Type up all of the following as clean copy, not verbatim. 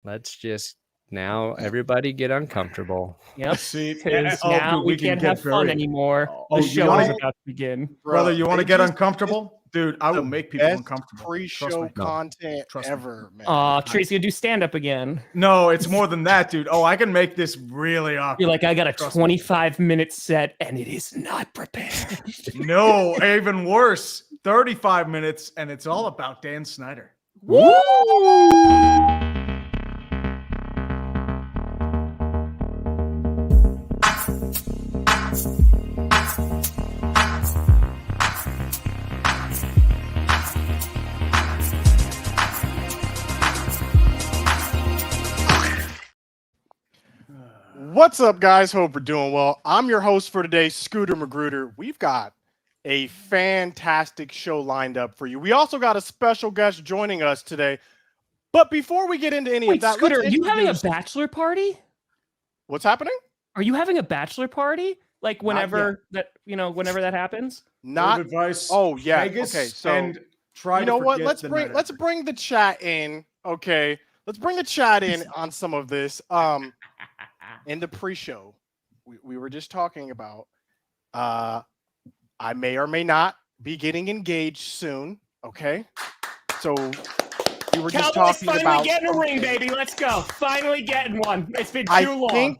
Let's just now everybody get uncomfortable. Yep. See, Because now we can't have fun anymore. The show is about to begin. Brother, you want to get uncomfortable? Dude, I will make people uncomfortable. Pre-show content ever, man. Oh, Tracy, do stand-up again. No, it's more than that, dude. Oh, I can make this really awkward. You're like, I got a 25-minute set, and it is not prepared. No, even worse. 35 minutes, and it's all about Dan Snyder. Woo! What's up, guys? Hope we're doing well. I'm your host for today, Scooter Magruder. We've got a fantastic show lined up for you. We also got a special guest joining us today. But before we get into any of that, Scooter, are you having a bachelor party? What's happening? Are you having a bachelor party? Like whenever whenever that happens? Not advice. Oh yeah. Vegas okay, so and try. You know what? Let's bring the chat in. Okay, let's bring the chat in on some of this. In the pre-show, we were just talking about. I may or may not be getting engaged soon. Okay, so we were just talking finally about getting a ring, baby. Let's go. Finally getting one. It's been too long.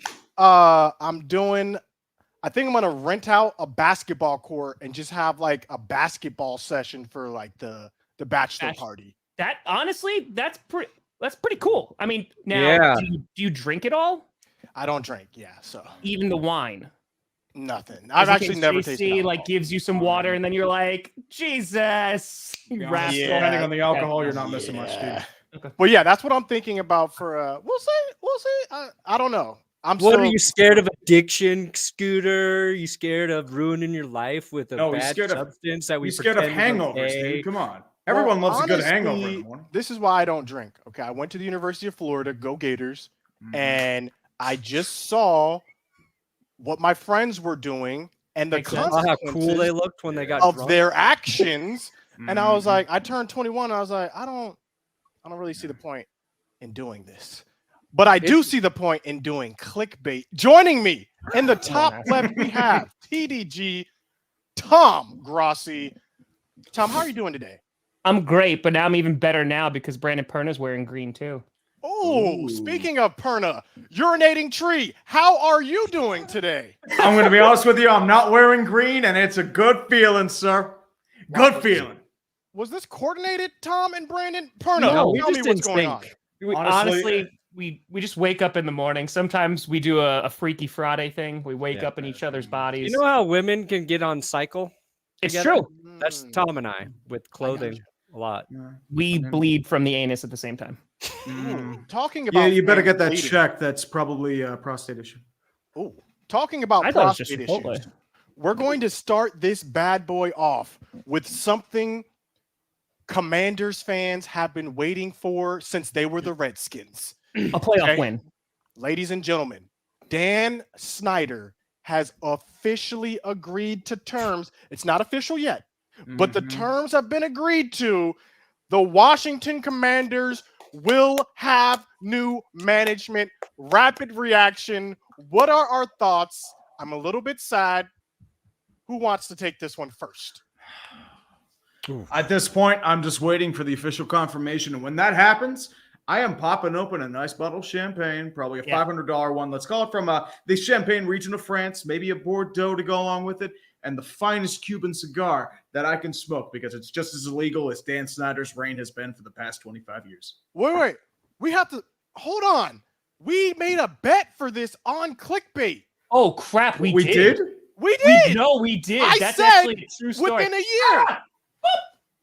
I think I'm gonna rent out a basketball court and just have like a basketball session for like the bachelor party. That honestly, that's pretty cool. I mean, now do you drink it all? I don't drink, so even the wine. Nothing. I've actually never tasted alcohol. Like gives you some water, and then you're like, Jesus, rascal. Depending on the alcohol, you're not missing much, dude. Okay. Well, yeah, that's what I'm thinking about for. We'll see. I don't know. What are you scared of addiction, Scooter? You scared of ruining your life with a bad substance that we? You scared of hangovers, dude. Come on. Everyone loves a good hangover in the morning. This is why I don't drink. Okay, I went to the University of Florida, go Gators, and I just saw what my friends were doing and the consequences how cool they looked when they got of drunk. their actions. And I was like, I turned 21. And I was like, I don't really see the point in doing this. But I do see the point in doing clickbait. Joining me in the top left, we have TDG Tom Grossi. Tom, how are you doing today? I'm great, but now I'm even better now because Brandon Perna's wearing green too. Oh, speaking of Perna, urinating tree, how are you doing today? I'm going to be honest with you. I'm not wearing green, and it's a good feeling, sir. Good feeling. Was this coordinated, Tom and Brandon? Perna, No, tell me what's going on. Honestly, we just wake up in the morning. Sometimes we do a Freaky Friday thing. We wake up in each other's bodies. You know how women can get on cycle? It's together? true. That's Tom and I with clothing a lot. We bleed from the anus at the same time. Talking about you better get that checked. That's probably a prostate issue. Oh, talking about prostate issues. We're going to start this bad boy off with something Commanders fans have been waiting for since they were the Redskins. A playoff win. Ladies and gentlemen, Dan Snyder has officially agreed to terms. It's not official yet, but the terms have been agreed to. The Washington Commanders will have new management. Rapid reaction. What are our thoughts? I'm a little bit sad. Who wants to take this one first? At this point, I'm just waiting for the official confirmation. And when that happens, I am popping open a nice bottle of champagne, probably a $500 one. Let's call it from the Champagne region of France, maybe a Bordeaux to go along with it, and the finest Cuban cigar that I can smoke because it's just as illegal as Dan Snyder's reign has been for the past 25 years. Wait. We have to hold on. We made a bet for this on Clickbait. Oh, crap. We did? We did. We did. That's actually a true story. Within a year.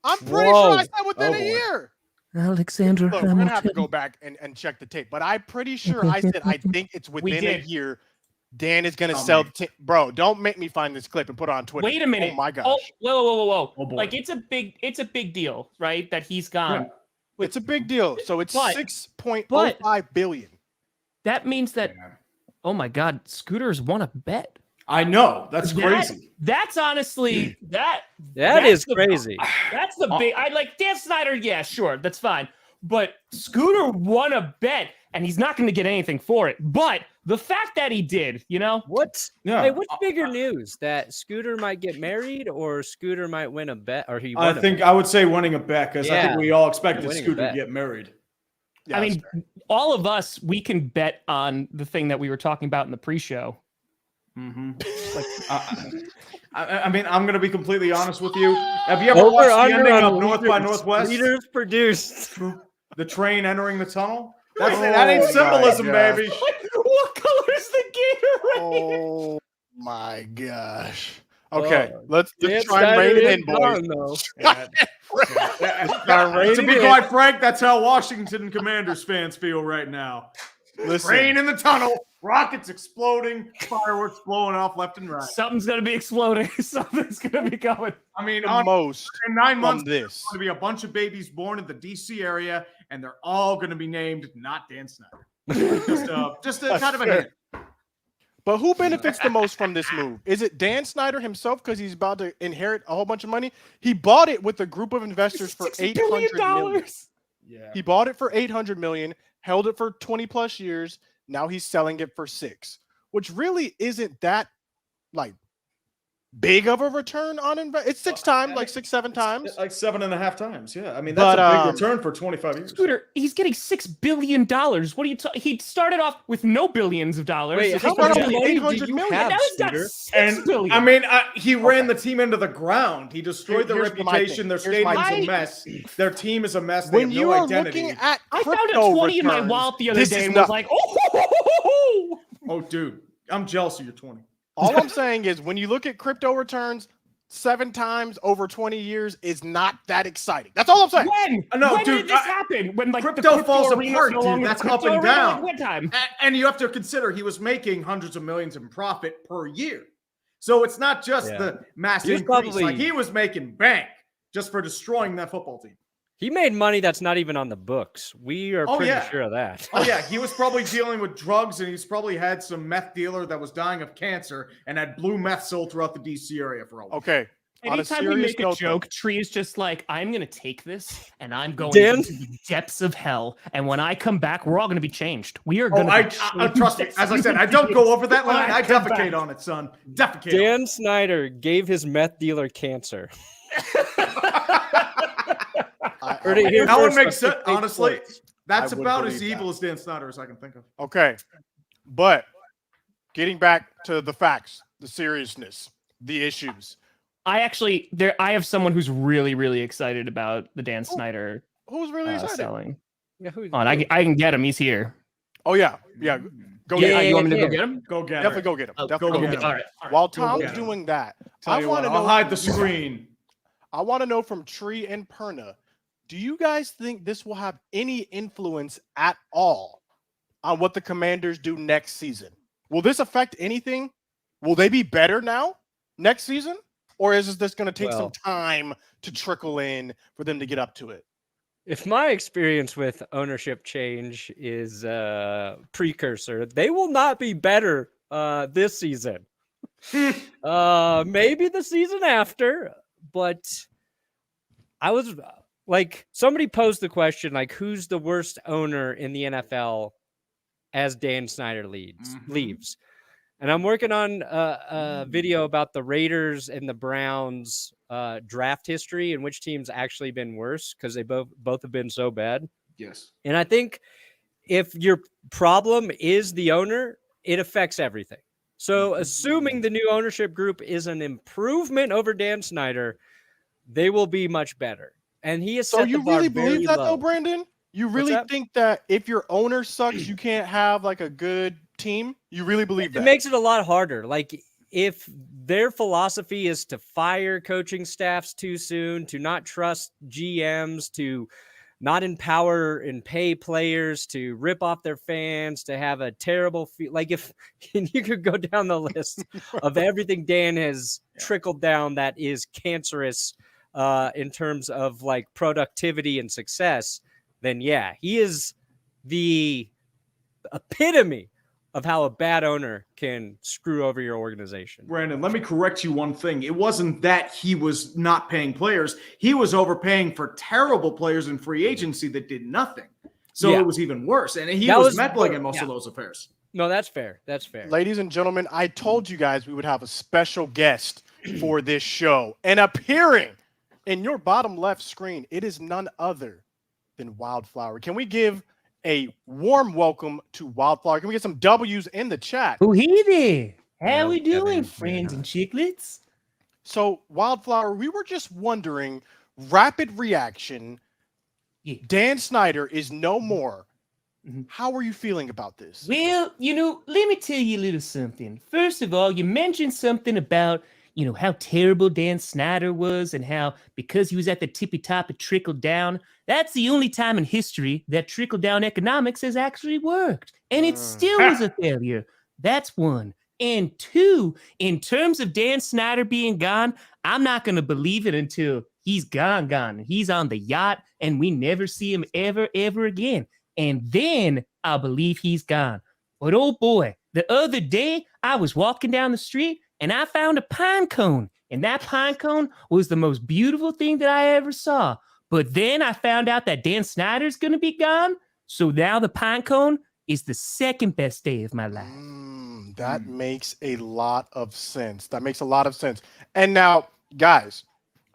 I'm pretty sure I said within a year. Alexander Look, we're going to have to go back and check the tape. But I'm pretty sure I said I think it's within a year. Dan is going to sell the team. Bro, don't make me find this clip and put it on Twitter. Wait a minute. Oh, my gosh. Whoa. Oh, boy. Like, it's a big deal, right? That he's gone. Yeah. It's a big deal. So it's $6.05 billion. That means that, oh, my God, Scooter's won a bet. I know. That's crazy. That's honestly that is crazy. That's the big. I like Dan Snyder. Yeah, sure, that's fine. but Scooter won a bet, and he's not going to get anything for it. But the fact that he did, what's bigger news? That Scooter might get married, or Scooter might win a bet, or he? I would say winning a bet, because I think we all expected Scooter to get married. Yeah, I mean, all of us, we can bet on the thing that we were talking about in the pre-show. Mm-hmm. I mean, I'm going to be completely honest with you. Have you ever watched the ending of North by Northwest? Leaders produced. The train entering the tunnel? That ain't symbolism, baby. What color is the Gatorade? Oh my gosh. Okay, let's try and rein it in, boys. To be quite frank, that's how Washington Commanders fans feel right now. Listen. Rain in the tunnel, rockets exploding, fireworks blowing off left and right. Something's going to be exploding. Something's going to be going. I mean, in 9 months, there's going to be a bunch of babies born in the D.C. area, and they're all going to be named not Dan Snyder. just a kind of a hint. But who benefits the most from this move? Is it Dan Snyder himself because he's about to inherit a whole bunch of money? He bought it with a group of investors for $800 million. Yeah. He bought it for $800 million, held it for 20 plus years. Now he's selling it for $6 million, which really isn't that big of a return on investment. It's 6 times, 6-7 times, like 7.5 times. Yeah, I mean that's a big return for 25 years. Scooter, he's getting $6 billion. What are you? He started off with no billions of dollars. Wait, how much money do you have, now he's got $6 billion. I mean, he ran the team into the ground. He destroyed their reputation. Their stadium's a mess. Their team is a mess. They have no identity. Looking at I found a 20 in my wallet the other day and was like, oh, dude, I'm jealous of your 20. All I'm saying is when you look at crypto returns, 7 times over 20 years is not that exciting. That's all I'm saying. When did this happen? When crypto falls apart, dude. That's up and down. What time? And you have to consider he was making hundreds of millions in profit per year. So it's not just the mass increase. He was making bank just for destroying that football team. He made money that's not even on the books. We are pretty sure of that. Oh, yeah. He was probably dealing with drugs, and he's probably had some meth dealer that was dying of cancer and had blue meth sold throughout the D.C. area for a while. Okay. Anytime we make a joke, Tree is just like, I'm going to take this, and I'm going into the depths of hell. And when I come back, we're all going to be changed. We are going to trust me. As I said, I don't go over that line. I defecate on it, son. Defecate. Dan Snyder gave his meth dealer cancer. That one makes sense. Honestly, that's about as evil as Dan Snyder as I can think of. Okay. But getting back to the facts, the seriousness, the issues. I have someone who's really, really excited about the Dan Snyder. Who's really excited? Selling. Yeah, I can get him. He's here. Oh, yeah. Yeah. Go get him. You want me to go get him? Go get him. Definitely go get him. Definitely go get him. All right. While Tom's doing that, I want to know. I'll hide the screen. I want to know from Tree and Perna, do you guys think this will have any influence at all on what the Commanders do next season? Will this affect anything? Will they be better now next season? Or is this going to take some time to trickle in for them to get up to it? If my experience with ownership change is a precursor, they will not be better this season. Maybe the season after, but I was somebody posed the question, who's the worst owner in the NFL as Dan Snyder leaves? And I'm working on a video about the Raiders and the Browns draft history and which team's actually been worse because they both have been so bad. Yes. And I think if your problem is the owner, it affects everything. So assuming the new ownership group is an improvement over Dan Snyder, they will be much better. And he is. So you really believe that though, Brandon? You really think that if your owner sucks, you can't have a good team? You really believe that? It makes it a lot harder. If their philosophy is to fire coaching staffs too soon, to not trust GMs, to not empower and pay players, to rip off their fans, to have a terrible if you could go down the list of everything Dan has trickled down that is cancerous in terms of productivity and success, then he is the epitome of how a bad owner can screw over your organization. Brandon, let me correct you one thing. It wasn't that he was not paying players. He was overpaying for terrible players in free agency that did nothing. So it was even worse. And he was meddling in most of those affairs. No, that's fair. That's fair. Ladies and gentlemen, I told you guys we would have a special guest for this show. And appearing in your bottom left screen, it is none other than Wildflower. Can we give a warm welcome to Wildflower? Can we get some W's in the chat? Oh, hey there. How we doing, friends and chicklets? So, Wildflower, we were just wondering, rapid reaction, Dan Snyder is no more. How are you feeling about this? Well, let me tell you a little something. First of all, you mentioned something about, how terrible Dan Snyder was and how because he was at the tippy top, it trickled down. That's the only time in history that trickle-down economics has actually worked. And it still was a failure. That's one. And two, in terms of Dan Snyder being gone, I'm not going to believe it until he's gone. He's on the yacht and we never see him ever again. And then I'll believe he's gone. But oh boy, the other day I was walking down the street and I found a pine cone. And that pine cone was the most beautiful thing that I ever saw. But then I found out that Dan Snyder's going to be gone. So now the pine cone is the second best day of my life. That makes a lot of sense. And now, guys,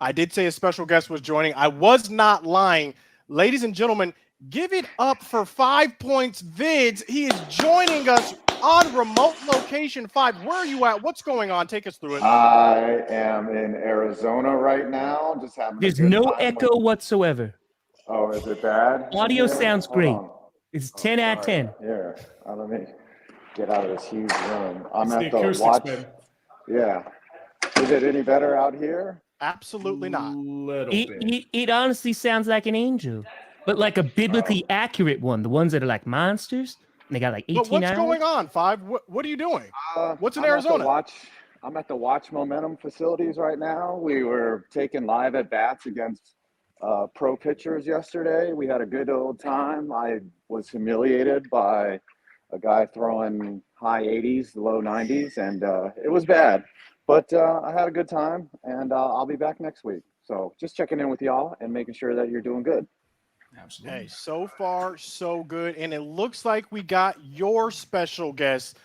I did say a special guest was joining. I was not lying. Ladies and gentlemen, give it up for 5 Points Vids. He is joining us on remote location 5. Where are you at? What's going on? Take us through it. I am in Arizona right now. Just having. There's no echo whatsoever. Oh, is it bad? Audio sounds great. It's 10 out of 10. Here, let me get out of this huge room. I'm at the watch. Yeah. Is it any better out here? Absolutely not. It honestly sounds like an angel, but like a biblically accurate one. The ones that are like monsters. And they got like 18 But what's hours. going on, 5? What are you doing? What's in Arizona? I'm at the Watch Momentum facilities right now. We were taking live at bats against pro pitchers yesterday. We had a good old time. I was humiliated by a guy throwing high 80s, low 90s, and it was bad. But I had a good time, and I'll be back next week. So just checking in with y'all and making sure that you're doing good. Absolutely. Hey, so far, so good. And it looks like we got your special guest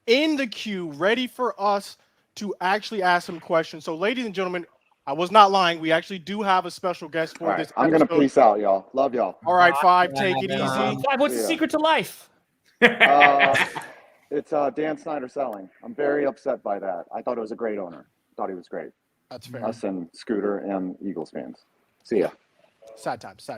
in the queue, ready for us to actually ask some questions. So, ladies and gentlemen, I was not lying. We actually do have a special guest for this episode. I'm going to peace out, y'all. Love y'all. All right, 5, take it easy. 5, what's the secret to life? It's Dan Snyder selling. I'm very upset by that. I thought it was a great owner. Thought he was great. That's fair. Us and Scooter and Eagles fans. See ya. Sad times.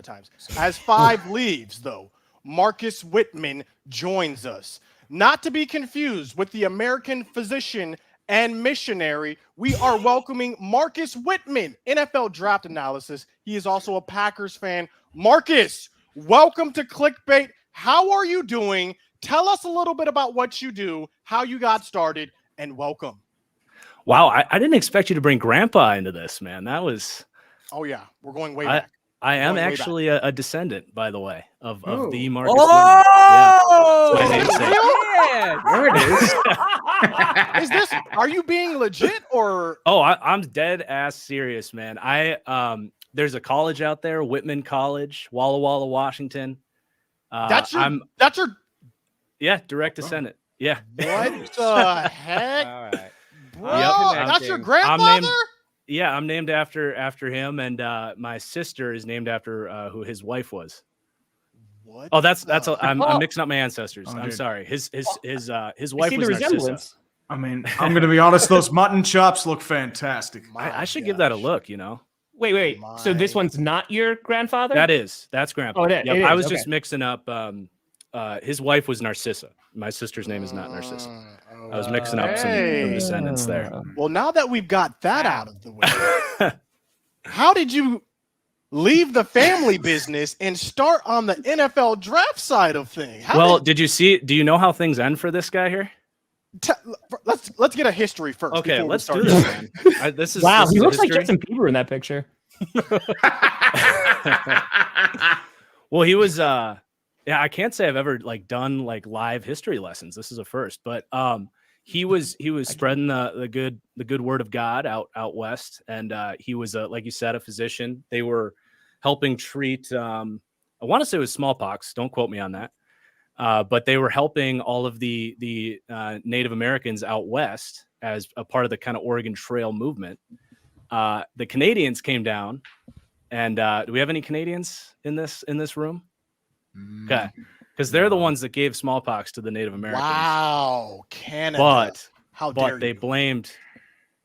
As 5 leaves, though, Marcus Whitman joins us. Not to be confused with the American physician and missionary, we are welcoming Marcus Whitman, NFL draft analysis. He is also a Packers fan. Marcus, welcome to Clickbait. How are you doing? Tell us a little bit about what you do, how you got started, and welcome. Wow, I didn't expect you to bring Grandpa into this, man. That was... Oh, yeah. We're going way back. I am actually a descendant, by the way, of the Marcus Oh! Whitman. Yeah. There it is. Is this? Are you being legit or? Oh, I'm dead ass serious, man. There's a college out there, Whitman College, Walla Walla, Washington. That's your. Direct descendant. Yeah. What the heck? All right. Bro, that's your grandfather? I'm named after him, and my sister is named after who his wife was. What? Oh, I'm mixing up my ancestors. I'm sorry. His wife was Narcissa. I mean, I'm going to be honest. Those mutton chops look fantastic. I should give that a look. Wait. So this one's not your grandfather? That's Grandpa. Oh, it is. I was just mixing up. His wife was Narcissa. My sister's name is not Narcissa. I was mixing up some descendants there. Well, now that we've got that out of the way, how did you leave the family business and start on the NFL draft side of things? Do you know how things end for this guy here? Let's get a history first. Okay, let's do this, man. Wow, he looks like Justin Bieber in that picture. Well, he was Yeah, I can't say I've ever like done like live history lessons. This is a first, but he was spreading the good word of God out west, and he was like you said, a physician. They were helping treat I want to say it was smallpox. Don't quote me on that. But they were helping all of the Native Americans out west as a part of the kind of Oregon Trail movement. The Canadians came down, and do we have any Canadians in this room? Okay, because they're the ones that gave smallpox to the Native Americans. Wow, Canada! How dare they you? blamed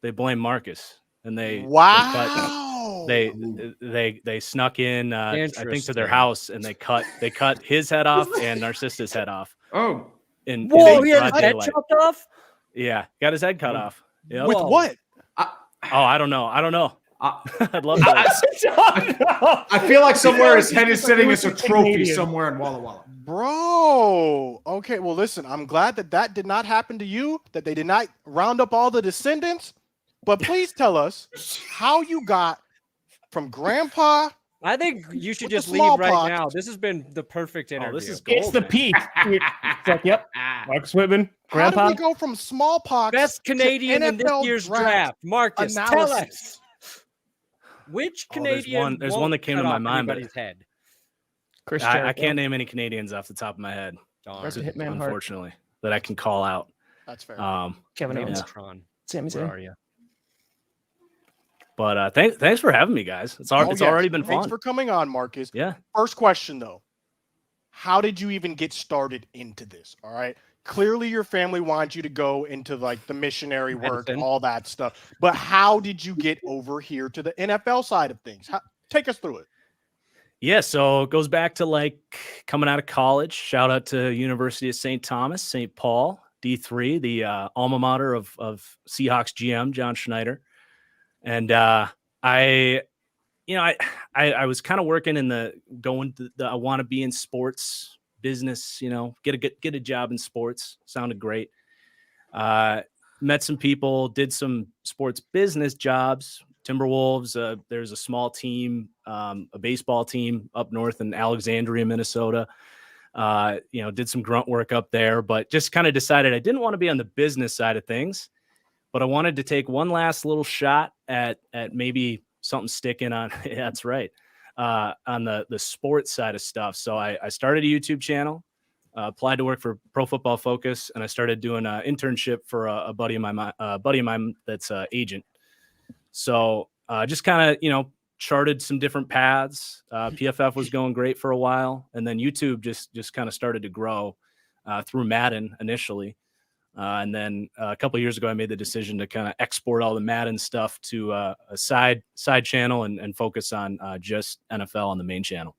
Marcus, and they snuck in I think to their house, and they cut his head off and Narcissa's head off. Oh, Whoa, he had his head chopped off? Yeah, got his head cut off. Yep. With what? I don't know. I'd love to. I feel like somewhere his head is sitting as a trophy somewhere in Walla Walla. Bro, okay. Well, listen, I'm glad that did not happen to you, that they did not round up all the descendants. But please tell us how you got from grandpa. I think you should With the just leave right smallpox. now. This has been the perfect interview. This is gold, It's the man. peak. It's like, yep. Marcus Whitman, How grandpa. did we go from smallpox Best Canadian in this NFL year's draft. Marcus, tell analysis? us. Which Oh, there's Canadian? there's one that came to my mind, but anybody's head. Chris I Jericho. can't name any Canadians off the top of my head, Darn. Rest of Hitman Hart. unfortunately, that I can call out. That's fair. Kevin No, Owens. Tron. Sami Where Zayn. are you? But thanks for having me, guys. It's Oh, yes. already been Thanks fun. for coming on, Marcus. Yeah. First question, though. How did you even get started into this? All right. Clearly, your family wants you to go into like the missionary work, Medicine. all that stuff. But how did you get over here to the NFL side of things? Take us through it. Yeah, so it goes back to like coming out of college. Shout out to University of St. Thomas, St. Paul, D3, the alma mater of Seahawks GM John Snyder. And I was kind of working in I want to be in sports business, get a job in sports. Sounded great. Met some people, did some sports business jobs. Timberwolves. There's a small team, a baseball team up north in Alexandria, Minnesota. Did some grunt work up there, but just kind of decided I didn't want to be on the business side of things, but I wanted to take one last little shot at maybe something sticking on. Yeah, that's right. On the sports side of stuff. So I started a YouTube channel, applied to work for Pro Football Focus, and I started doing an internship for a buddy of mine that's an agent. So just kind of, charted some different paths. PFF was going great for a while, and then YouTube just kind of started to grow through Madden initially. And then a couple of years ago, I made the decision to kind of export all the Madden stuff to a side channel and focus on just NFL on the main channel.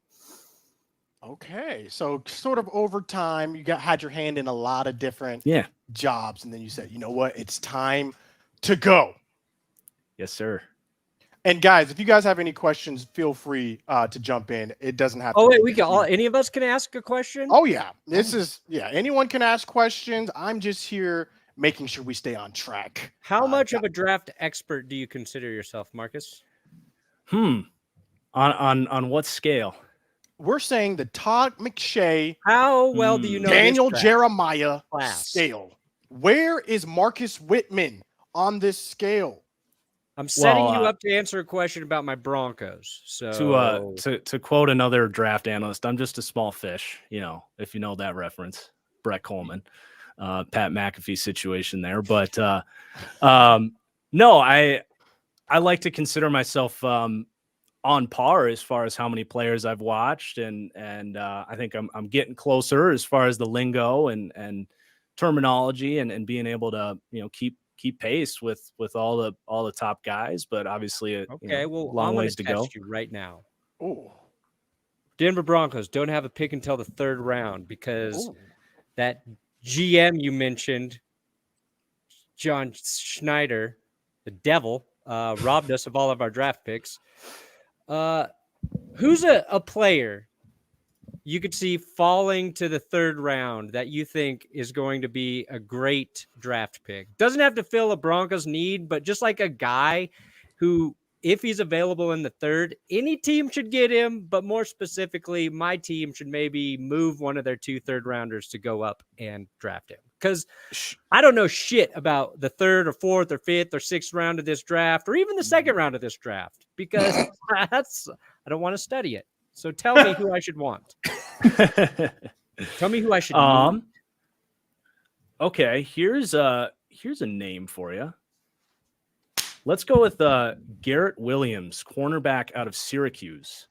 Okay. So sort of over time, you had your hand in a lot of different jobs. And then you said, you know what? It's time to go. Yes, sir. And guys, if you guys have any questions, feel free to jump in. It doesn't have to. Oh, wait, any of us can ask a question? Oh, yeah. Anyone can ask questions. I'm just here making sure we stay on track. How much of a draft expert do you consider yourself, Marcus? On what scale? We're saying the Todd McShay. How well do you know Daniel this Jeremiah class scale? Where is Marcus Whitman on this scale? I'm setting you up to answer a question about my Broncos. So to quote another draft analyst, I'm just a small fish, if you know that reference, Brett Coleman, Pat McAfee situation there. But no, I like to consider myself on par as far as how many players I've watched, and I think I'm getting closer as far as the lingo and terminology and being able to keep pace with all the top guys, but obviously long ways to go. You right now. Oh, Denver Broncos don't have a pick until the third round because that GM you mentioned, John Snyder, the devil, robbed us of all of our draft picks. Who's a player you could see falling to the third round that you think is going to be a great draft pick? Doesn't have to fill a Broncos need, but just like a guy who if he's available in the third, any team should get him, but more specifically, my team should maybe move one of their 2 third-rounders to go up and draft him. Because I don't know shit about the 3rd or 4th or 5th or 6th round of this draft, or even the 2nd round of this draft, because I don't want to study it. So tell me who I should want. Tell me who I should need. Okay, here's a name for you. Let's go with Garrett Williams, cornerback out of Syracuse.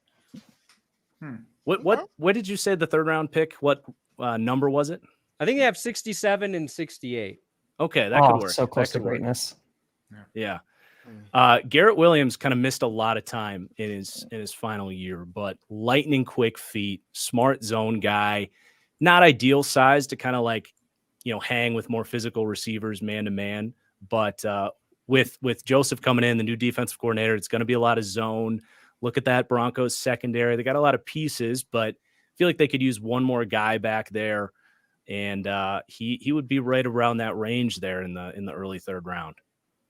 What did you say the 3rd round pick? What number was it? I think they have 67 and 68. Okay, that could work. So close to could work. greatness. Yeah. Garrett Williams kind of missed a lot of time in his final year, but lightning quick feet, smart zone guy, not ideal size to kind of like, hang with more physical receivers man to man, but with Joseph coming in, the new defensive coordinator, it's going to be a lot of zone. Look at that Broncos secondary. They got a lot of pieces, but I feel like they could use one more guy back there. And he would be right around that range there in the early 3rd round.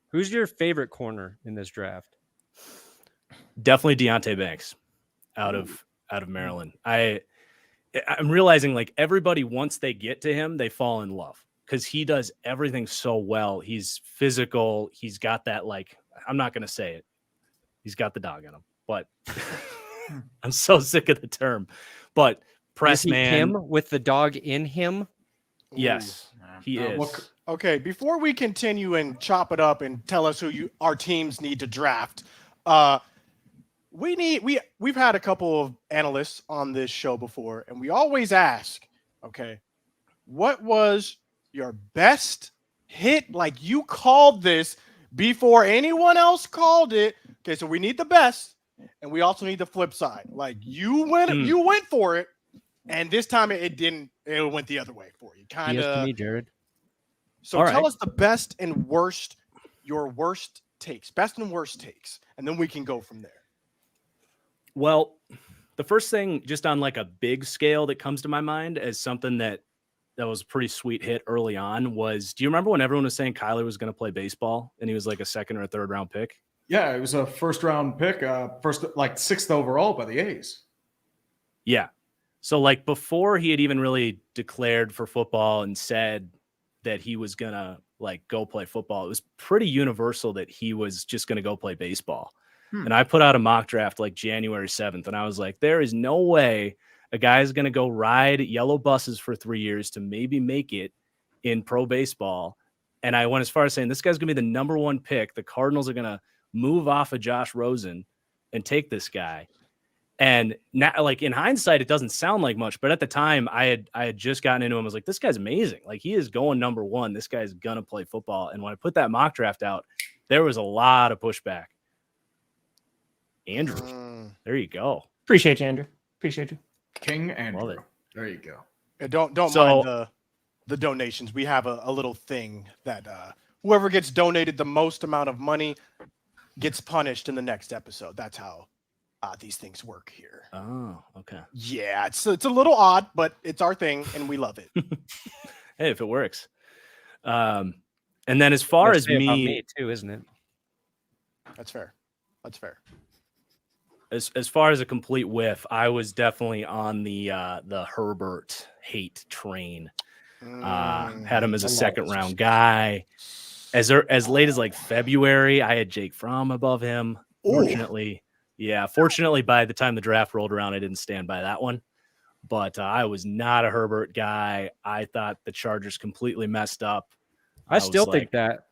Who's your favorite corner in this draft? Definitely Deonte Banks out of Maryland. I'm realizing like everybody, once they get to him, they fall in love. Because he does everything so well. He's physical. He's got that, like, I'm not going to say it. He's got the dog in him. But I'm so sick of the term. But press man. Him with the dog in him? Yes, he is. Okay, before we continue and chop it up and tell us who our teams need to draft, we've had a couple of analysts on this show before, and we always ask, okay, what was your best hit? Like you called this before anyone else called it. Okay, so we need the best, and we also need the flip side. Like you went for it, and this time it didn't. It went the other way for you. Kind of. To me, Jared. So tell us the best and worst, your worst takes, best and worst takes, and then we can go from there. Well, the first thing, just on like a big scale, that comes to my mind as something that was a pretty sweet hit early on was, do you remember when everyone was saying Kyler was going to play baseball and he was like a 2nd or a 3rd round pick? Yeah, it was a 1st round pick, first like 6th overall by the A's. Yeah. So like before he had even really declared for football and said that he was going to like go play football, it was pretty universal that he was just going to go play baseball. And I put out a mock draft like January 7th, and I was like, there is no way a guy is going to go ride yellow buses for 3 years to maybe make it in pro baseball. And I went as far as saying this guy's going to be the number 1 pick. The Cardinals are going to move off of Josh Rosen and take this guy. And now, like in hindsight, it doesn't sound like much, but at the time I had just gotten into him. I was like, this guy's amazing. Like he is going number 1. This guy's going to play football. And when I put that mock draft out, there was a lot of pushback. Andrew, there you go. Appreciate you, Andrew. Appreciate you. King Andrew. Love it. There you go. Don't mind the donations. We have a little thing that whoever gets donated the most amount of money gets punished in the next episode. That's how these things work here. Oh, okay. Yeah, it's a little odd, but it's our thing, and we love it. Hey, if it works. And then as far as me too, isn't it? That's fair. That's fair. As far as a complete whiff, I was definitely on the Herbert hate train. Had him as a 2nd round guy. As late as like February, I had Jake Fromm above him. Fortunately, by the time the draft rolled around, I didn't stand by that one. But I was not a Herbert guy. I thought the Chargers completely messed up. I still think that.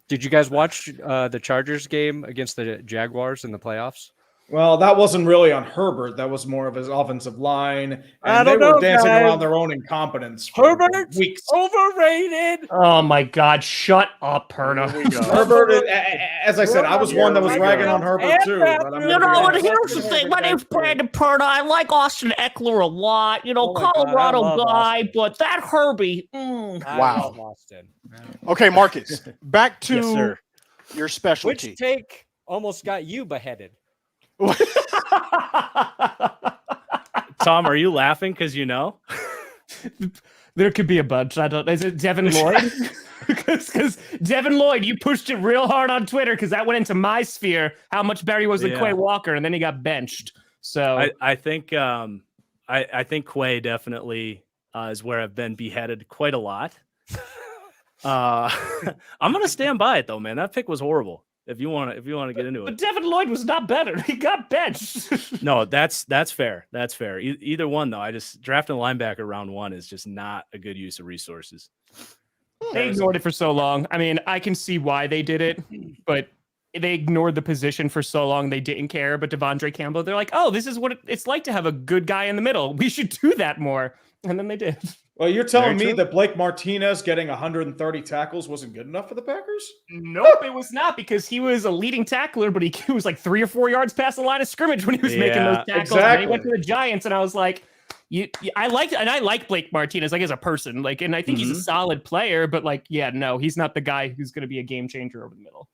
Did you guys watch the Chargers game against the Jaguars in the playoffs? Well, that wasn't really on Herbert. That was more of his offensive line. I And don't they were know, dancing guys. around their own incompetence for Herbert weeks. overrated. Oh my God! Shut up, Perna. Herbert, as I said, I was one that was ragging on Herbert too. But I'm You gonna be know, and honest. here's the thing. My name's Brandon Perna. I like Austin Eckler a lot. You know, Oh my God, I Colorado love guy, Austin. but that Herbie. Wow. Austin. Okay, Marcus, back to Yes, sir. your Which specialty. take almost got you beheaded? Tom, are you laughing because you know? There could be a bunch. I don't. Is it Devin Lloyd? Because Devin Lloyd, you pushed it real hard on Twitter because that went into my sphere. How much better he was than Quay Walker, and then he got benched. So I think I think Quay definitely is where I've been beheaded quite a lot. I'm gonna stand by it though, man. That pick was horrible. If you want to get into it, but Devin Lloyd was not better. He got benched. No, that's fair. That's fair. Either one though. I just drafting a linebacker round 1 is just not a good use of resources. They ignored it for so long. I mean, I can see why they did it, but they ignored the position for so long they didn't care. But Devondre Campbell, they're like, oh, this is what it's like to have a good guy in the middle. We should do that more. And then they did. Well, you're telling me that Blake Martinez getting 130 tackles wasn't good enough for the Packers? Nope, it was not, because he was a leading tackler, but he was like 3 or 4 yards past the line of scrimmage when he was making those tackles. Exactly. And he went to the Giants, and I was like, I like Blake Martinez, like as a person, like, and I think he's a solid player, but like, yeah, no, he's not the guy who's going to be a game changer over the middle.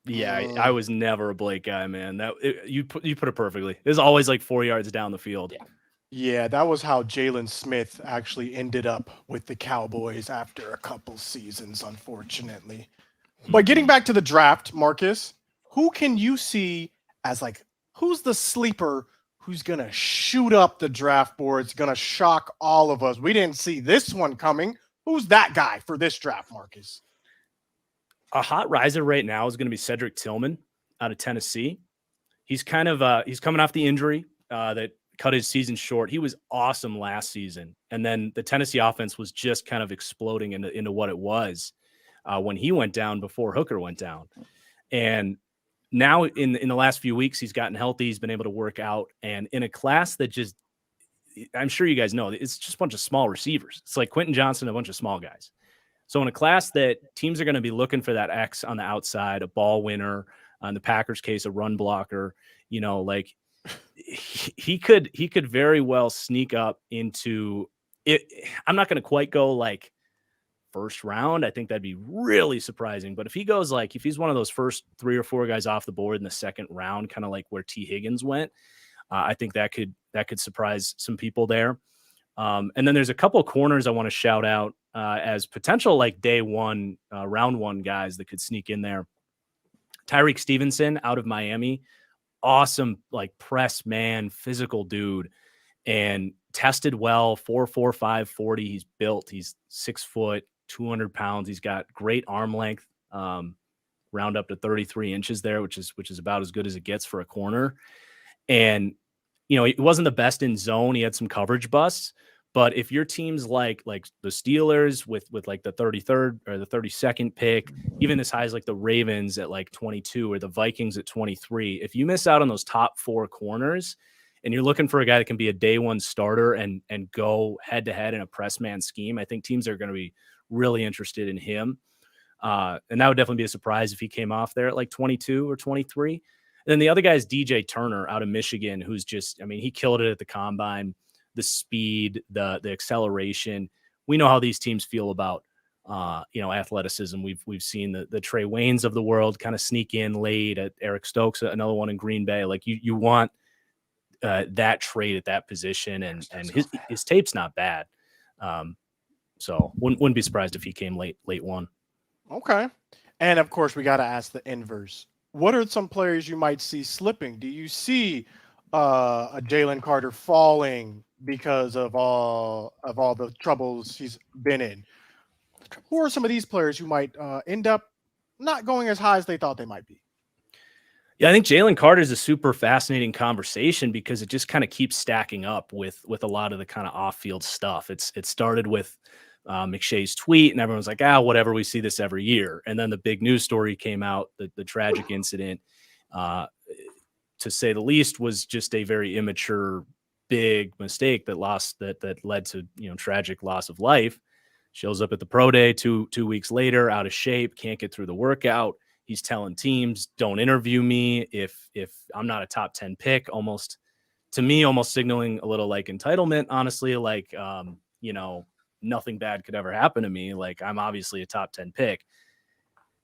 Yeah, I was never a Blake guy, man. You put it perfectly. It was always like 4 yards down the field. Yeah, that was how Jalen Smith actually ended up with the Cowboys after a couple seasons, unfortunately. But getting back to the draft, Marcus, who can you see as like, who's the sleeper who's going to shoot up the draft boards, going to shock all of us? We didn't see this one coming. Who's that guy for this draft, Marcus? A hot riser right now is going to be Cedric Tillman out of Tennessee. He's kind of he's coming off the injury that cut his season short. He was awesome last season, and then the Tennessee offense was just kind of exploding into what it was when he went down before Hooker went down. And now in the last few weeks, he's gotten healthy. He's been able to work out, and in a class that just, I'm sure you guys know, it's just a bunch of small receivers. It's like Quentin Johnson, a bunch of small guys. So in a class that teams are going to be looking for that X on the outside, a ball winner, in the Packers case, a run blocker, like he could very well sneak up into it. I'm not going to quite go like first round. I think that'd be really surprising. But if he's one of those first 3 or 4 guys off the board in the second round, kind of like where T. Higgins went, I think that could surprise some people there. And then there's a couple of corners I want to shout out as potential like day one, round 1 guys that could sneak in there. Tyreek Stevenson out of Miami, awesome, like press man, physical dude, and tested well, 4.45 40. He's built. He's 6 foot, 200 pounds. He's got great arm length, round up to 33 inches there, which is about as good as it gets for a corner. And he wasn't the best in zone. He had some coverage busts. But if your team's like the Steelers with like the 33rd or the 32nd pick, even as high as like the Ravens at like 22 or the Vikings at 23, if you miss out on those top 4 corners and you're looking for a guy that can be a day 1 starter and go head to head in a press man scheme, I think teams are going to be really interested in him. And that would definitely be a surprise if he came off there at like 22 or 23. And then the other guy is DJ Turner out of Michigan, who's just, he killed it at the combine. The speed, the acceleration. We know how these teams feel about, athleticism. We've seen the Trey Waynes of the world kind of sneak in late, at Eric Stokes, another one in Green Bay. Like you want that trade at that position, and his tape's not bad. So wouldn't be surprised if he came late 1. Okay. And of course we got to ask the inverse. What are some players you might see slipping? Do you see a Jalen Carter falling because of all the troubles he's been in? Who are some of these players who might end up not going as high as they thought they might be? Yeah, I think Jalen Carter is a super fascinating conversation because it just kind of keeps stacking up with a lot of the kind of off-field stuff. It started with McShay's tweet, and everyone's like, whatever, we see this every year. And then the big news story came out, the tragic incident, to say the least, was just a very immature, big mistake that led to tragic loss of life. Shows up at the pro day two weeks later, out of shape, can't get through the workout. He's telling teams, don't interview me if I'm not a top 10 pick, almost signaling a little like entitlement, honestly, like, nothing bad could ever happen to me. Like, I'm obviously a top 10 pick.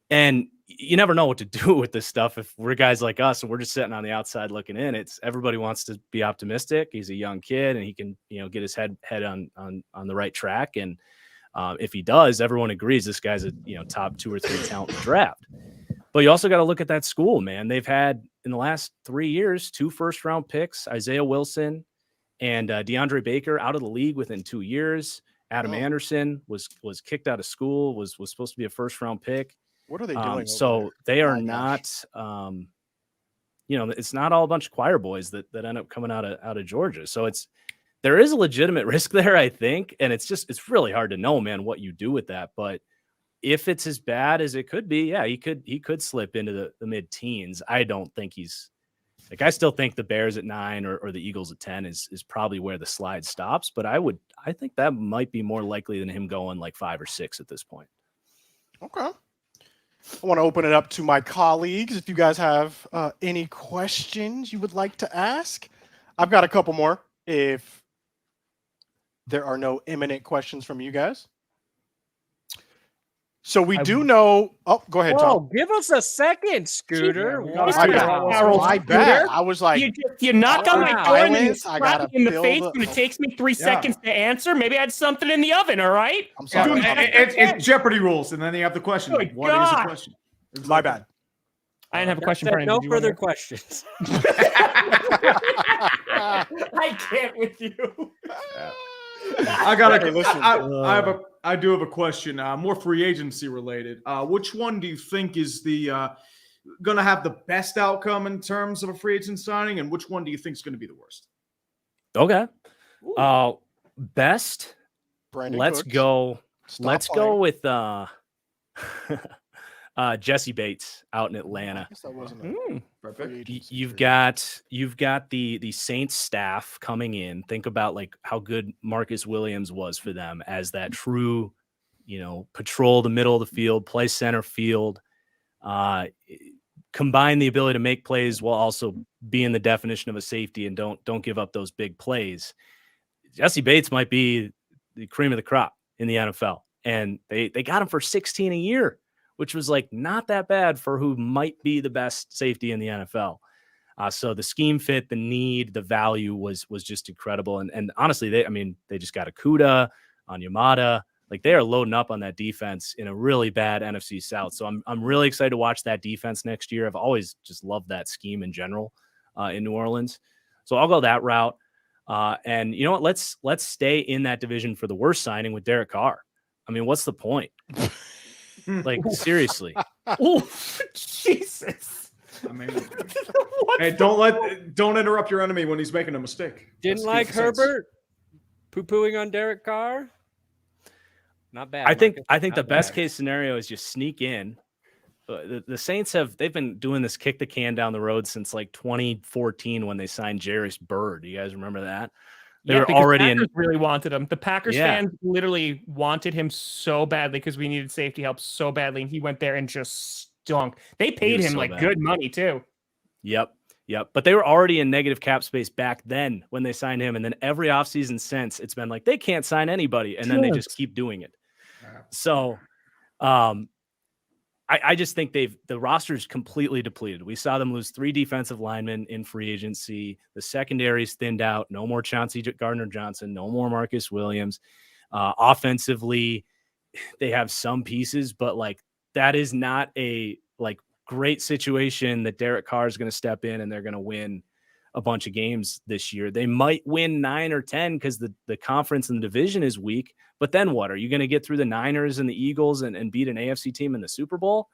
And you never know what to do with this stuff. If we're guys like us and we're just sitting on the outside looking in, everybody wants to be optimistic. He's a young kid and he can, get his head on the right track. And If he does, everyone agrees this guy's a top 2 or 3 talent in the draft. But you also got to look at that school, man. They've had in the last 3 years 2 first-round picks, Isaiah Wilson and DeAndre Baker, out of the league within 2 years. Adam Anderson was kicked out of school, was supposed to be a first-round pick. What are they doing? So they are not, it's not all a bunch of choir boys that end up coming out of Georgia. So there is a legitimate risk there, I think, and it's really hard to know, man, what you do with that. But if it's as bad as it could be, yeah, he could slip into the mid-teens. I don't think I still think the Bears at 9 or the Eagles at 10 is probably where the slide stops. But I think that might be more likely than him going like 5 or 6 at this point. Okay. I want to open it up to my colleagues. If you guys have any questions you would like to ask, I've got a couple more. If there are no imminent questions from you guys. So we do know. Oh, go ahead, Tom. Give us a second, Scooter. My bad. I was like, you knock on my door and then you I slap gotta me in the build face up. when it takes me 3 seconds to answer. Maybe I had something in the oven. All right. I'm sorry. It's Jeopardy rules, and then you have the question. Good What is the God. question? My bad. I didn't have a question for him. No further questions. I can't with you. I got Hey, listen. I do have a question, more free agency related. Which one do you think is the going to have the best outcome in terms of a free agent signing, and which one do you think is going to be the worst? Okay. Best. Brandon Let's Cooks. go. Stop Let's playing. go with Jesse Bates out in Atlanta. I guess that wasn't a free agency You've free got the Saints staff coming in. Think about like how good Marcus Williams was for them as that true, patrol the middle of the field, play center field, combine the ability to make plays while also being the definition of a safety and don't give up those big plays. Jesse Bates might be the cream of the crop in the NFL, and they got him for 16 a year, which was like not that bad for who might be the best safety in the NFL. So the scheme fit, the need, the value was just incredible. And honestly, they just got Okudah on Yamada. Like they are loading up on that defense in a really bad NFC South. So I'm really excited to watch that defense next year. I've always just loved that scheme in general in New Orleans. So I'll go that route. And you know what? Let's stay in that division for the worst signing with Derek Carr. I mean, what's the point? Like seriously. Oh, Jesus. I mean, hey, don't interrupt your enemy when he's making a mistake. Didn't like Herbert poo-pooing on Derek Carr. Not bad. I think Marcus. the Not best bad. case scenario is just sneak in. The Saints they've been doing this kick the can down the road since like 2014 when they signed Jairus Byrd. Do you guys remember that? They were already Packers really wanted him. The Packers Yeah. fans literally wanted him so badly because we needed safety help so badly, and he went there and just stunk. They paid was him so like bad. good money too. Yep. But they were already in negative cap space back then when they signed him. And then every offseason since, it's been like, they can't sign anybody. And then they just keep doing it. So I just think the roster's completely depleted. We saw them lose 3 defensive linemen in free agency. The secondary's thinned out. No more Chauncey Gardner-Johnson. No more Marcus Williams. Offensively, they have some pieces, but like that is not a like great situation that Derek Carr is going to step in and they're going to win a bunch of games this year. They might win 9 or 10 because the conference and the division is weak. But then what? Are you going to get through the Niners and the Eagles and beat an AFC team in the Super Bowl?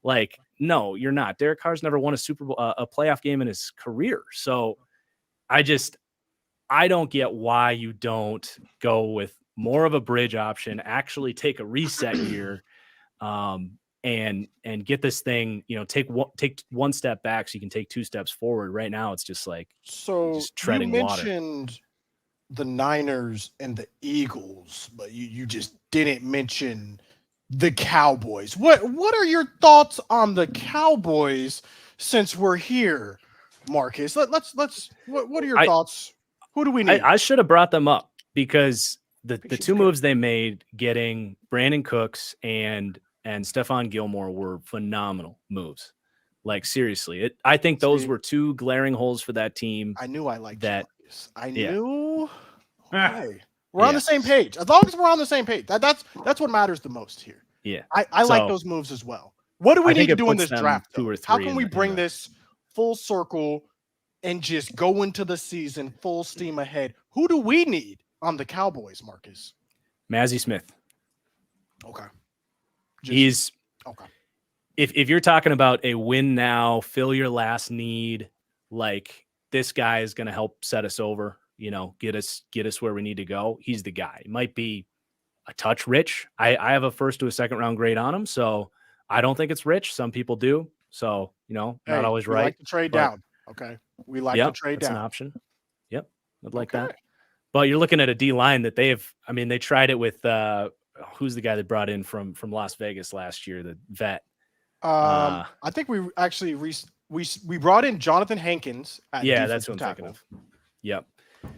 Like, no, you're not. Derek Carr's never won a Super Bowl, a playoff game in his career. So I don't get why you don't go with more of a bridge option, actually take a reset year, and get this thing, take one step back so you can take 2 steps forward. Right now, it's just like just treading you water. mentioned the Niners and the Eagles, but you just didn't mention the Cowboys. What are your thoughts on the Cowboys since we're here, Marcus? Let's what are your thoughts? Who do we need? I should have brought them up because the 2 moves they made, getting Brandon Cooks and Stephon Gilmore, were phenomenal moves. Like seriously, I think those were 2 glaring holes for that team. I knew I liked that. Marcus. I knew. Okay. We're on the same page. As long as we're on the same page, that's what matters the most here. Yeah. I like those moves as well. What do we need to do in this draft? Two or three. How can we bring this full circle and just go into the season full steam ahead? Who do we need on the Cowboys, Marcus? Mazzie Smith. Okay. He's okay. If you're talking about a win now, fill your last need, like this guy is going to help set us over, get us where we need to go. He's the guy. He might be a touch rich. I have a first to a second round grade on him, so I don't think it's rich. Some people do. So, not always right. We like to trade down. Okay. We like to trade down. That's an option. Yep. I'd like that. But you're looking at a D line that they tried it with who's the guy that brought in from Las Vegas last year, the vet. I think we actually we brought in Jonathan Hankins. That's what I'm thinking of. Yep.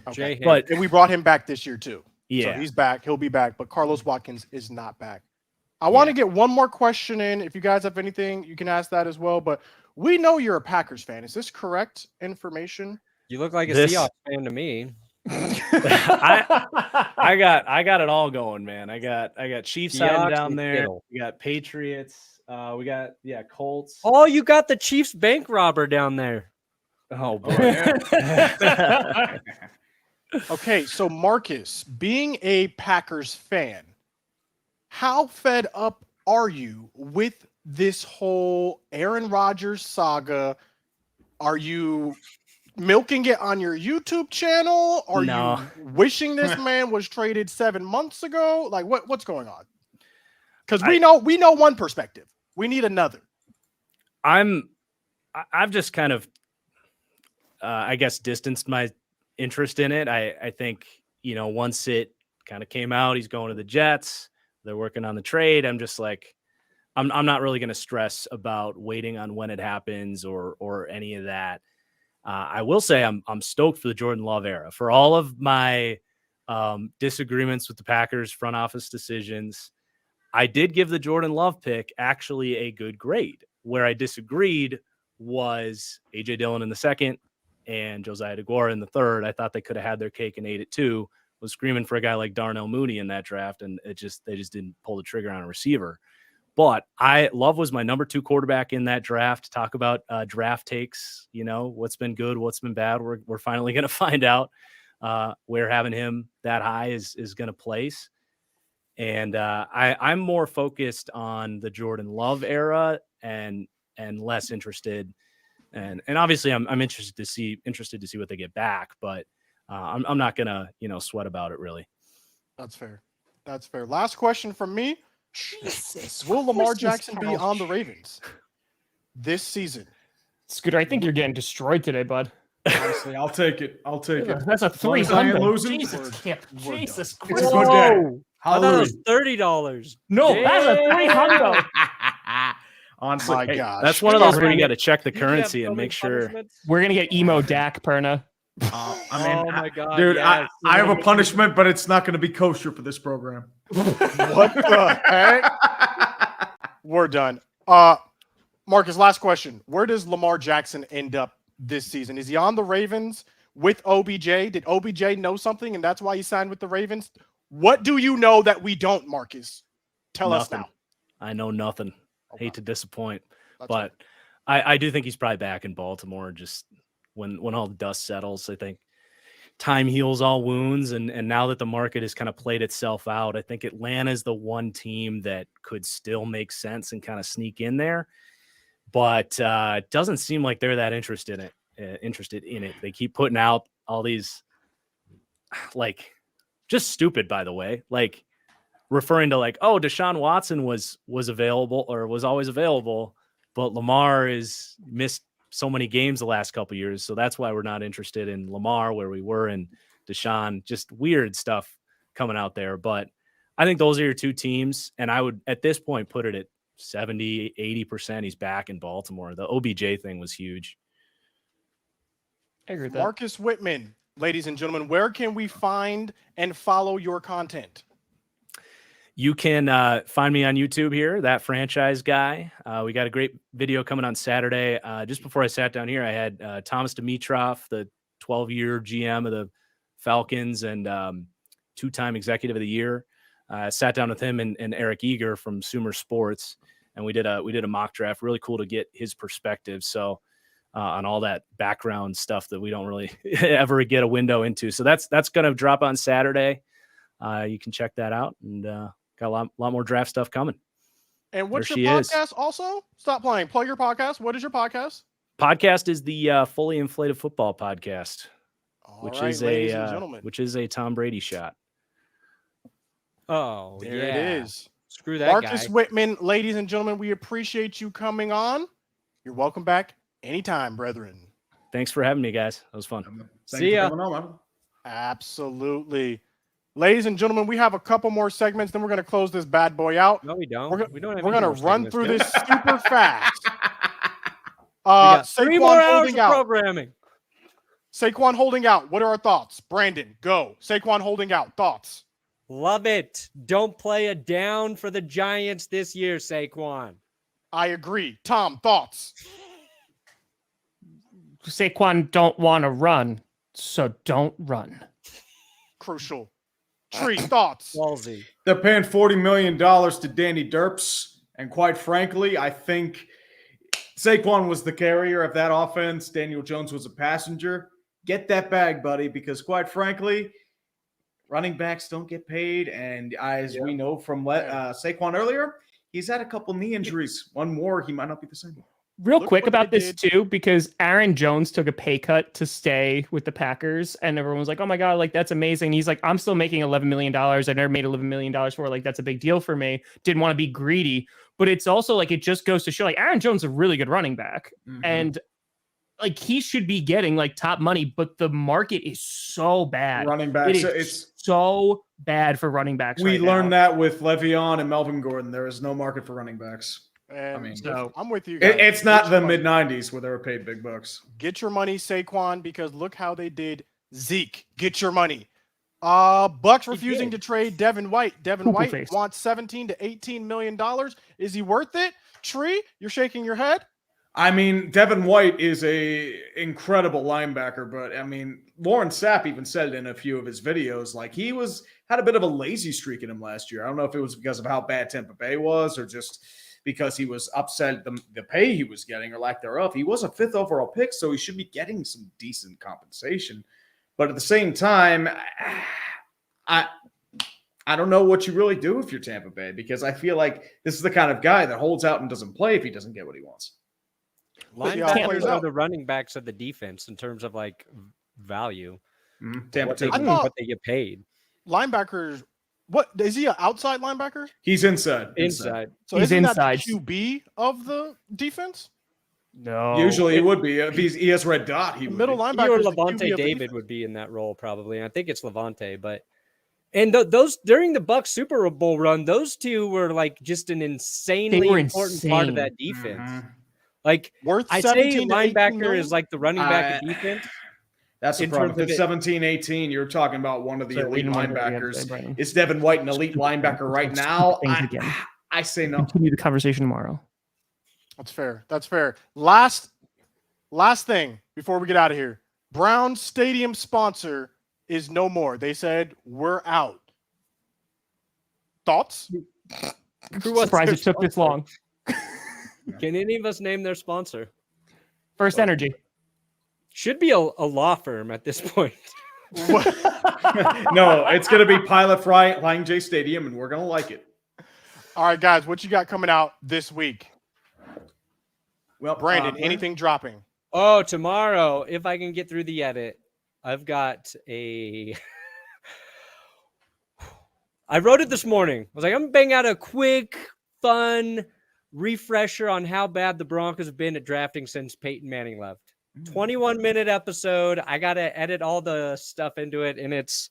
Okay. But we brought him back this year too. Yeah. So he's back. He'll be back. But Carlos Watkins is not back. I want to get one more question in. If you guys have anything, you can ask that as well. But we know you're a Packers fan. Is this correct information? You look like a Seahawks fan to me. I got it all going, man. I got Chiefs hiding down there. We got Patriots. We got Colts. Oh, you got the Chiefs bank robber down there. Oh boy. Okay, so Marcus, being a Packers fan, how fed up are you with this whole Aaron Rodgers saga? Are you milking it on your YouTube channel? Are you wishing this man was traded 7 months ago? Like what's going on? Because we know one perspective. We need another. I've just kind of I guess distanced my interest in it. I think, once it kind of came out, he's going to the Jets. They're working on the trade. I'm just like, I'm not really going to stress about waiting on when it happens or any of that. I will say I'm stoked for the Jordan Love era. For all of my disagreements with the Packers front office decisions, I did give the Jordan Love pick actually a good grade. Where I disagreed was A.J. Dillon in the second and Josiah DeGuara in the third. I thought they could have had their cake and ate it too. Was screaming for a guy like Darnell Mooney in that draft, and they just didn't pull the trigger on a receiver. But Love was my number 2 quarterback in that draft. Talk about draft takes, what's been good, what's been bad. We're finally going to find out where having him that high is going to place. And I'm more focused on the Jordan Love era and less interested. And obviously I'm interested to see what they get back, but I'm not gonna, sweat about it really. That's fair. Last question from me. Jesus. Will Lamar Jackson be on the Ravens this season? Scooter, I think you're getting destroyed today, bud. Honestly, I'll take it. That's a $300. Jesus Christ. It's a good day. I thought it was $30. No, that's a $300. Honestly, my gosh. That's one of those where you got to check the currency and make sure. We're gonna get emo Dak Perna. Oh my god, dude! yes. I have a punishment, but it's not going to be kosher for this program. What the heck? We're done. Marcus, last question. Where does Lamar Jackson end up this season? Is he on the Ravens with OBJ? Did OBJ know something and that's why he signed with the Ravens? What do you know that we don't, Marcus? Tell us now. I know nothing. Okay. Hate to disappoint, That's but I do think he's probably back in Baltimore just when all the dust settles. I think time heals all wounds, and now that the market has kind of played itself out, I think Atlanta's the one team that could still make sense and kind of sneak in there. But it doesn't seem like they're that interested in it. They keep putting out all these, like, just stupid, by the way, like referring to like, oh, Deshaun Watson was available or was always available, but Lamar is missed so many games the last couple of years, so that's why we're not interested in Lamar where we were in Deshaun. Just weird stuff coming out there. But I think those are your two teams, and I would at this point put it at 70-80% he's back in Baltimore. The OBJ thing was huge. I agree with that. Marcus Whitman, ladies and gentlemen, where can we find and follow your content? You can find me on YouTube here, That Franchise Guy. We got a great video coming on Saturday. Just before I sat down here, I had Thomas Dimitroff, the 12-year GM of the Falcons, and 2-time executive of the year. Sat down with him and Eric Eager from Sumer Sports, and we did a mock draft. Really cool to get his perspective. So on all that background stuff that we don't really ever get a window into. So that's going to drop on Saturday. You can check that out, and got a lot more draft stuff coming. And what's There your she podcast is. also? Stop playing. Plug your podcast. What is your podcast? Podcast is the Fully Inflated Football Podcast, All right, ladies and gentlemen. which is a Tom Brady shot. Oh, There yeah. it is. Screw that Marcus guy. Whitman, ladies and gentlemen, we appreciate you coming on. You're welcome back anytime, brethren. Thanks for having me, guys. That was fun. Thanks See for ya. coming on, man. Absolutely. Ladies and gentlemen, we have a couple more segments, then we're going to close this bad boy out. No, we don't. We're we don't have We're any going more to run segments through yet. this super fast. We got 3 more Saquon hours holding of out. programming. Saquon holding out. What are our thoughts? Brandon, go. Saquon holding out. Thoughts? Love it. Don't play a down for the Giants this year, Saquon. I agree. Tom, thoughts? Saquon don't want to run, so don't run. Crucial. Tree, thoughts? Ballsy. They're paying $40 million to Danny Derps. And quite frankly, I think Saquon was the carrier of that offense. Daniel Jones was a passenger. Get that bag, buddy, because quite frankly, running backs don't get paid. And as we know from Saquon earlier, he's had a couple knee injuries. One more, he might not be the same. Real Look quick what about they this did. too, because Aaron Jones took a pay cut to stay with the Packers, and everyone was like, "Oh my god, like that's amazing." He's like, "I'm still making $11 million. I never made $11 million for it. Like that's a big deal for me." Didn't want to be greedy, but it's also like it just goes to show like Aaron Jones is a really good running back, and like he should be getting like top money, but the market is so bad. Running It backs, is it's so bad for running backs. we right learned now. that with Le'Veon and Melvin Gordon. There is no market for running backs. And I mean, So- I'm with you guys. It's not Get the your money. mid-90s where they were paid big bucks. Get your money, Saquon, because look how they did Zeke. Get your money. Bucks refusing to trade Devin White. Devin Poo-poo White face. wants $17 to $18 million. Is he worth it? Tree, you're shaking your head. I mean, Devin White is a incredible linebacker, but I mean, Lauren Sapp even said it in a few of his videos, like he had a bit of a lazy streak in him last year. I don't know if it was because of how bad Tampa Bay was or just because he was upset the pay he was getting or lack thereof. He was a 5th overall pick, so he should be getting some decent compensation. But at the same time, I don't know what you really do if you're Tampa Bay, because I feel like this is the kind of guy that holds out and doesn't play if he doesn't get what he wants. But yeah, players Linebackers are out. the running backs of the defense in terms of like value. Tampa What they, takes I thought- what they get paid. Linebackers, what is he an outside linebacker? He's inside. Inside. So He's isn't inside. that the QB of the defense? No, Usually it would be. If he has red dot, he The would middle be. linebacker Or is the QB Levante of the David defense. would be in that role probably. And I think it's Levante, but and those during the Bucks Super Bowl run, those two were like just an insanely were important part of insane. that defense. Mhm. Like Worth I say 17 to 18 linebacker million? is like the running back of defense. That's the in problem. terms If of it's it- 17, 18, you're talking about one of the Sorry, we elite didn't want to go again linebackers. today, Brandon. Is Devin White an elite Stupid linebacker things. right Stupid now? things again. I say no. Continue the conversation tomorrow. That's fair. That's fair. Last thing before we get out of here. Brown Stadium sponsor is no more. They said we're out. Thoughts? Who was Surprised their it took this long. Can any of us name their sponsor? First Energy. Should be a law firm at this point. No, it's going to be Pilot Flying J Stadium, and we're going to like it. All right, guys, what you got coming out this week? Well, Brandon, anything dropping? Oh, tomorrow, if I can get through the edit, I've got a. I wrote it this morning. I was like, I'm gonna bang out a quick, fun refresher on how bad the Broncos have been at drafting since Peyton Manning left. 21-minute episode. I gotta edit all the stuff into it, and it's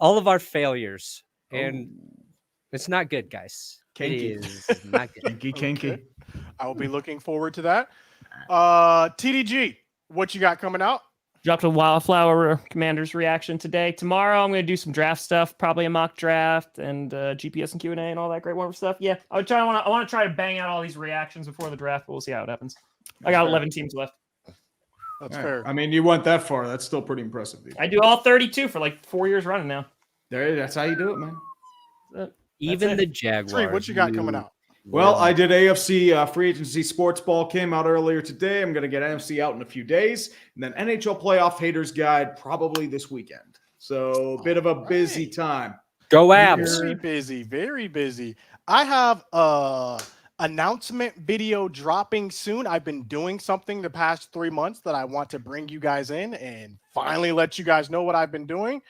all of our failures, and it's not good, guys. Kinky. It is not good. Kinky. Okay. I will be looking forward to that. TDG, what you got coming out? Dropped a Wildflower Commander's reaction today. Tomorrow, I'm going to do some draft stuff, probably a mock draft and GPS and Q&A and all that great wonderful stuff. Yeah, I want to try to bang out all these reactions before the draft, but we'll see how it happens. I got 11 teams left. That's All fair. right. I mean, you went that far. That's still pretty impressive. I do all 32 for like 4 years running now. That's how you do it, man. Even the Tree, Jaguars. what you got coming out? Well, I did AFC free agency sports ball came out earlier today. I'm going to get NFC out in a few days. And then NHL playoff haters guide probably this weekend. So a bit of a busy time. Go Abs. Very busy, very busy. I have a announcement video dropping soon. I've been doing something the past 3 months that I want to bring you guys in and finally let you guys know what I've been doing.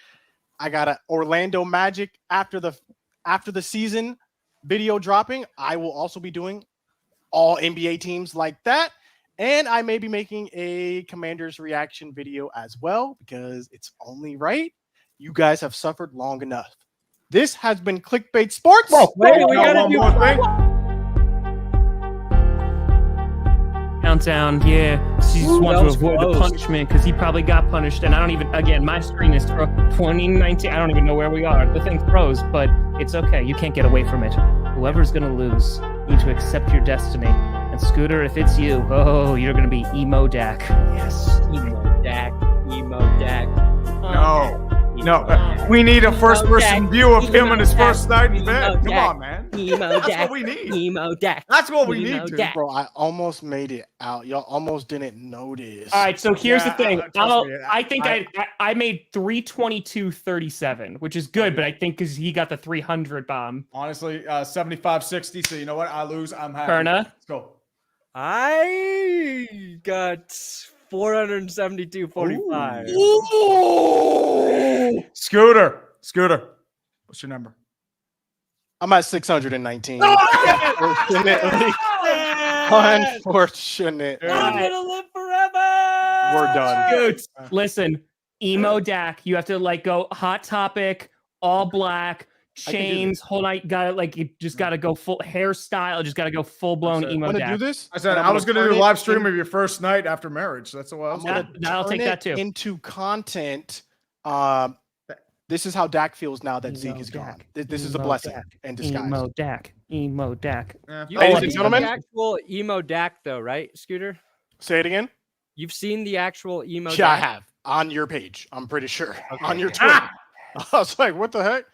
I got a Orlando Magic after the season video dropping. I will also be doing all NBA teams like that. And I may be making a Commanders reaction video as well because it's only right. You guys have suffered long enough. This has been Clickbait Sports. Wait, we gotta one do more thing. Countdown, yeah. She just Ooh, wants that to was avoid close. the punishment because he probably got punished. And I don't even, again, my screen is 2019. I don't even know where we are. The thing froze, but it's okay. You can't get away from it. Whoever's going to lose, you need to accept your destiny. And Scooter, if it's you, oh, you're going to be Emo Dak. Yes. Emo Dak. No, we need a first-person view of him on his first night in bed. Come Dak. on, man. Emo That's Dak. what we need. Emo Dak. That's what we Emo need to. Dak. Bro, I almost made it out. Y'all almost didn't notice. All right, so here's Yeah, the thing. trust me, I think I made 322.37, which is good, but I think because he got the 300 bomb. Honestly, 75-60. So you know what? I lose. I'm happy. Perna? Let's go. I got 472.45. Scooter. What's your number? I'm at 619. Unfortunately. I'm gonna live forever. We're done. Dude, listen, Emo Dak, you have to like go Hot Topic, all black, I can do chains, whole night. Got like you just got to go full hairstyle. Just got to go full blown That's it. Emo I'm gonna Dak. do this. I said and I'm I was going to turn do a it live stream in- of your first night after marriage. That's what I was I'm going gonna to I'll turn take that it too. into content. This is how Dak feels now that Zeke is gone. This is a Emo blessing Dak. in disguise. Emo Dak. You Ladies have and seen gentlemen. the actual Emo Dak though, right, Scooter? Say it again. You've seen the actual Emo Yeah, I Dak? have on your page. I'm pretty sure Okay, on your good. Twitter. I was like, what the heck?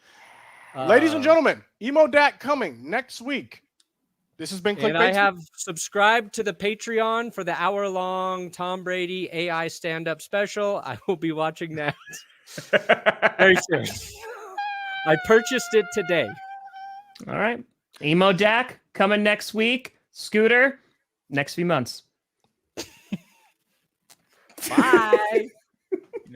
Ladies and Uh, gentlemen, Emo Dak coming next week. This has been Clickbait. And I have subscribed to the Patreon for the hour-long Tom Brady AI stand-up special. I will be watching that very soon. I purchased it today. All right, Emo Dak coming next week. Scooter, next few months. Bye.